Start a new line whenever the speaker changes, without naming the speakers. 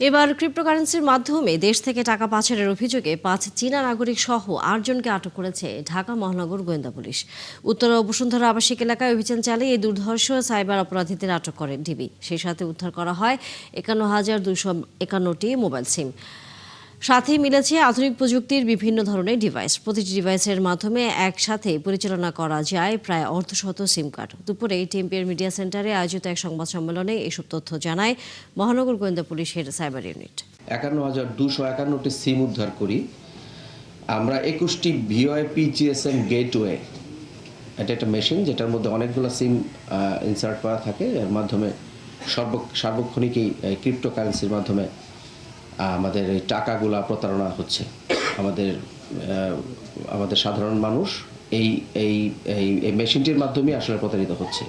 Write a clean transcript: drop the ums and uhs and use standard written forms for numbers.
এবার ক্রিপ্টোকারেন্সির মাধ্যমে দেশ থেকে টাকা পাচারের অভিযোগে ৫ চীনা নাগরিক সহ ৮ জনকে আটক করেছে ঢাকা মহানগর গোয়েন্দা পুলিশ। উত্তর বসুন্ধরা আবাসিক এলাকায় অভিযান চালিয়ে এই দুর্ধর্ষ সাইবার অপরাধীদের আটক করেন ডিবি। সেই সাথে উদ্ধার করা হয় ৫১,২৫১টি মোবাইল সিম। সাথে মিলেছে আধুনিক প্রযুক্তির বিভিন্ন ধরনের ডিভাইস। প্রতিটি ডিভাইসের মাধ্যমে একসাথে পরিচালনা করা যায় প্রায় অর্ধশত সিম কার্ড। দুপুরে টিএমপির মিডিয়া সেন্টারে আয়োজিত এক সংবাদ সম্মেলনে এসব তথ্য জানায় মহানগর গোয়েন্দা পুলিশের সাইবার ইউনিট।
৫১,২৫১টি সিম উদ্ধার করি আমরা। ২১টি ভিওআইপি জিএসএম গেটওয়ে, এটা একটা মেশিন যেটার মধ্যে অনেকগুলো সিম ইনসার্ট করা থাকে। এর মাধ্যমে সার্বক্ষণিকই ক্রিপ্টোকারেন্সির মাধ্যমে আমাদের এই টাকাগুলা প্রতারণা হচ্ছে। আমাদের সাধারণ মানুষ এই এই এই মেশিনটির মাধ্যমে আসলে প্রতারিত হচ্ছে।